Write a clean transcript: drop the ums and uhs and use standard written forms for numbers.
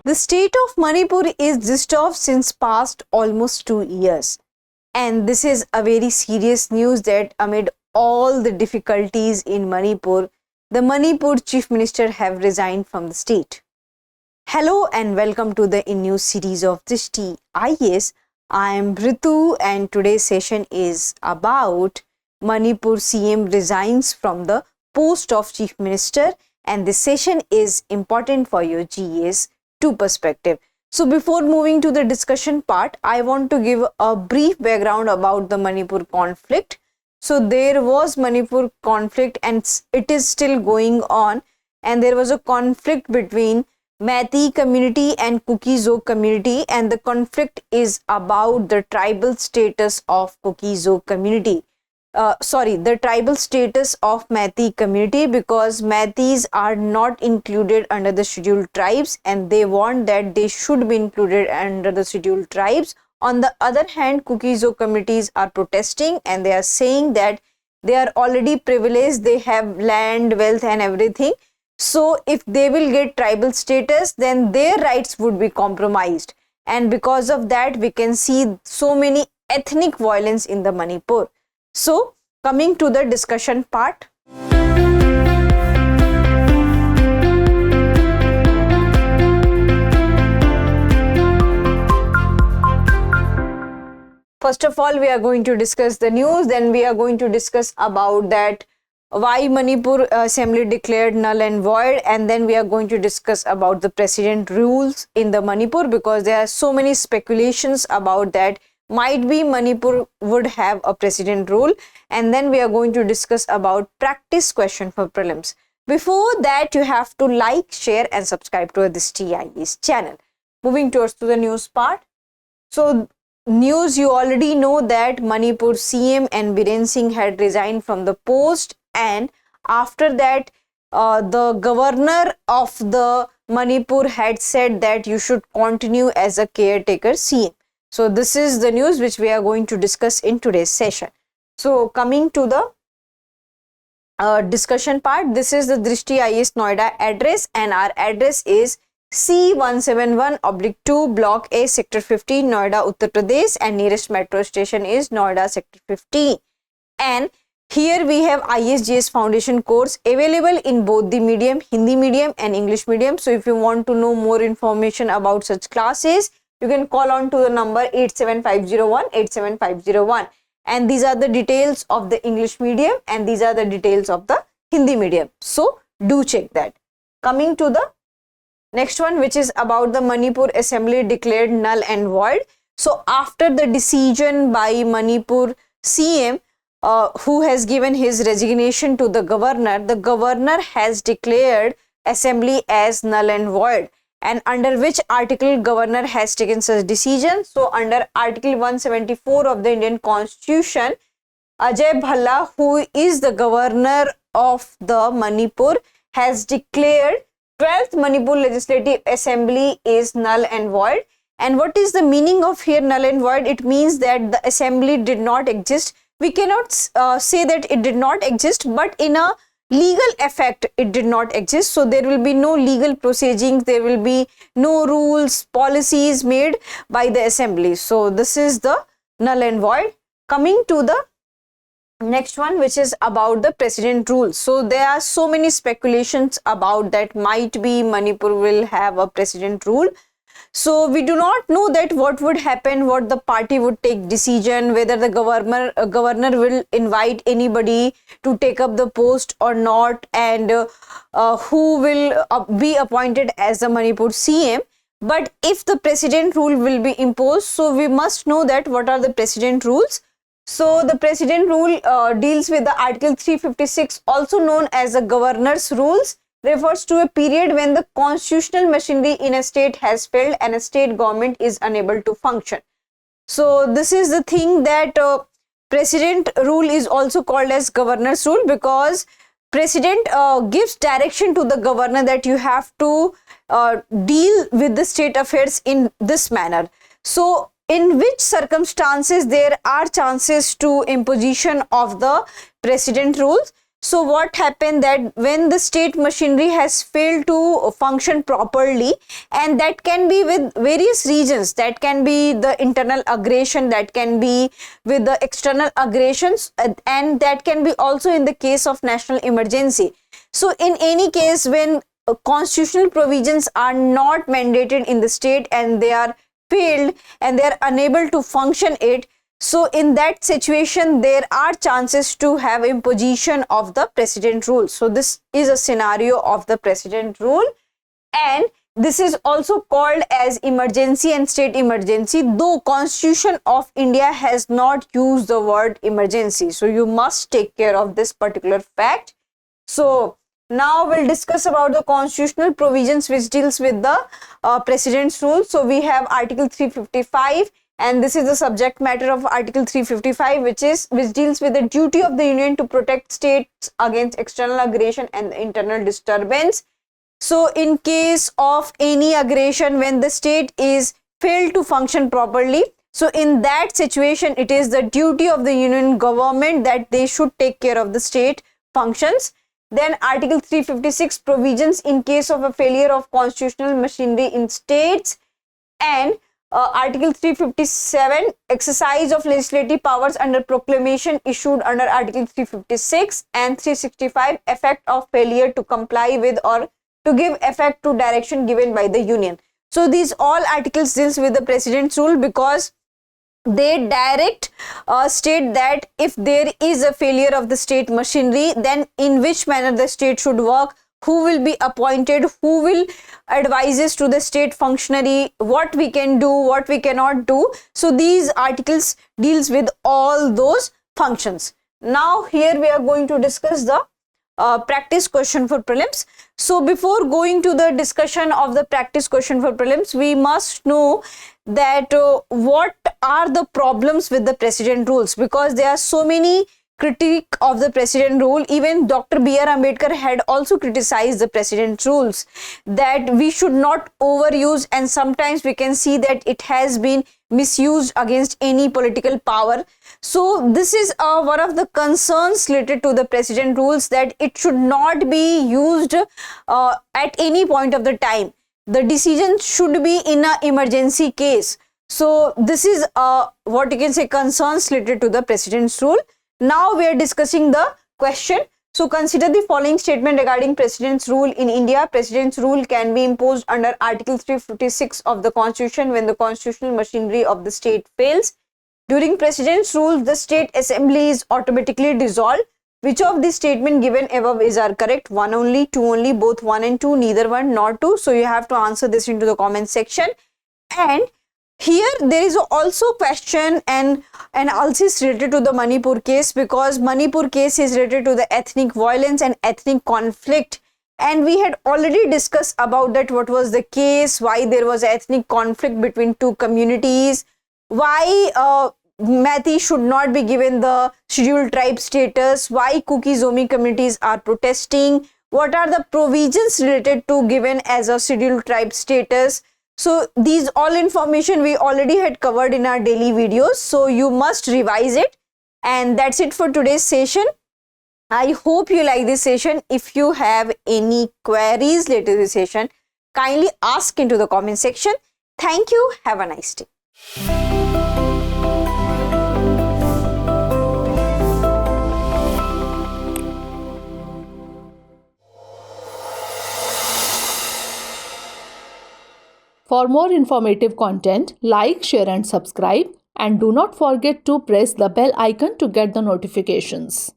The state of Manipur is disturbed since past almost 2 years. And this is a very serious news that amid all the difficulties in Manipur, the Manipur Chief Minister have resigned from the state. Hello and welcome to the InNews series of Drishti IAS. I am Ritu and today's session is about Manipur CM resigns from the post of Chief Minister, and this session is important for your GAS 2 perspective. So before moving to the discussion part, I want to give a brief background about the Manipur conflict. So there was Manipur conflict and it is still going on, and there was a conflict between Meitei community and Kuki community, and the conflict is about the tribal status of Kuki community. The tribal status of Meitei community, because Meiteis are not included under the scheduled tribes and they want that they should be included under the scheduled tribes. On the other hand, Kuki communities are protesting and they are saying that they are already privileged, they have land, wealth and everything. So if they will get tribal status, then their rights would be compromised. And because of that, we can see so many ethnic violence in the Manipur. So coming to the discussion part. First of all, we are going to discuss the news, then we are going to discuss about that why Manipur Assembly declared null and void, and then we are going to discuss about the president rules in the Manipur, because there are so many speculations about that might be Manipur would have a president rule, and then we are going to discuss about practice question for prelims. Before that, you have to like, share and subscribe to this TIAS channel. Moving towards to the news part. So news, you already know that Manipur CM and Biren Singh had resigned from the post, and after that the governor of the Manipur had said that you should continue as a caretaker CM. So this is the news which we are going to discuss in today's session. So coming to the discussion part, this is the Drishti IAS Noida address, and our address is C171/2 Block A, Sector 15, Noida, Uttar Pradesh, and nearest metro station is Noida, Sector 15. And here we have ISGS Foundation course available in both the medium, Hindi medium and English medium. So if you want to know more information about such classes, you can call on to the number 87501 and these are the details of the English medium and these are the details of the Hindi medium. So do check that. Coming to the next one, which is about the Manipur Assembly declared null and void. So after the decision by Manipur CM, who has given his resignation to the governor has declared assembly as null and void. And under which article governor has taken such decision? So under article 174 of the Indian Constitution, Ajay Bhalla, who is the governor of the Manipur, has declared 12th Manipur Legislative Assembly is null and void. And what is the meaning of here null and void? It means that the assembly did not exist. We cannot say that it did not exist, but in a legal effect it did not exist. So there will be no legal proceedings, there will be no rules, policies made by the assembly. So this is the null and void. Coming to the next one, which is about the president rules. So there are so many speculations about that might be Manipur will have a president rule. So we do not know that what would happen, what the party would take decision, whether the governor will invite anybody to take up the post or not, and who will be appointed as the Manipur CM. But if the president rule will be imposed, so we must know that what are the president rules. So the president rule deals with the Article 356, also known as the governor's rules, refers to a period when the constitutional machinery in a state has failed and a state government is unable to function. So this is the thing that president rule is also called as governor's rule, because president gives direction to the governor that you have to deal with the state affairs in this manner. So in which circumstances there are chances to imposition of the president rules? So what happened that when the state machinery has failed to function properly, and that can be with various regions, that can be the internal aggression, that can be with the external aggressions, and that can be also in the case of national emergency. So in any case, when constitutional provisions are not mandated in the state and they are failed and they are unable to function it, so in that situation there are chances to have imposition of the precedent rule. So this is a scenario of the precedent rule, and this is also called as emergency and state emergency, though Constitution of India has not used the word emergency. So you must take care of this particular fact. So now we'll discuss about the constitutional provisions which deals with the precedence rule. So we have Article 355, and this is the subject matter of Article 355, which deals with the duty of the Union to protect states against external aggression and internal disturbance. So in case of any aggression, when the state is failed to function properly, so in that situation it is the duty of the Union government that they should take care of the state functions. Then Article 356, provisions in case of a failure of constitutional machinery in states, and Article 357, exercise of legislative powers under proclamation issued under Article 356, and 365, effect of failure to comply with or to give effect to direction given by the Union. So these all articles deals with the precedent rule, because they direct state that if there is a failure of the state machinery, then in which manner the state should work, who will be appointed, who will advises to the state functionary, what we can do, what we cannot do. So these articles deals with all those functions. Now here we are going to discuss the practice question for prelims. So before going to the discussion of the practice question for prelims, we must know that what are the problems with the precedent rules, because there are so many critique of the precedent rule. Even Dr. B.R. Ambedkar had also criticized the precedent rules, that we should not overuse, and sometimes we can see that it has been misused against any political power. So this is one of the concerns related to the precedent rules, that it should not be used at any point of the time. The decision should be in an emergency case. So this is what you can say concerns related to the precedence rule. Now we are discussing the question. So consider the following statement regarding precedence rule in India. Precedence rule can be imposed under Article 356 of the Constitution when the constitutional machinery of the state fails. During precedence rule, the state assembly is automatically dissolved. Which of the statement given above is are correct? One only, two only, both one and two, neither one nor two. So you have to answer this into the comment section. And here there is also question and analysis related to the Manipur case, because Manipur case is related to the ethnic violence and ethnic conflict, and we had already discussed about that, what was the case, why there was ethnic conflict between two communities, why Meitei should not be given the scheduled tribe status, why Kuki Zomi communities are protesting, what are the provisions related to given as a scheduled tribe status. So these all information we already had covered in our daily videos, so you must revise it. And that's it for today's session. I hope you like this session. If you have any queries related to this session, kindly ask into the comment section. Thank you. Have a nice day. For more informative content, like, share and subscribe, and do not forget to press the bell icon to get the notifications.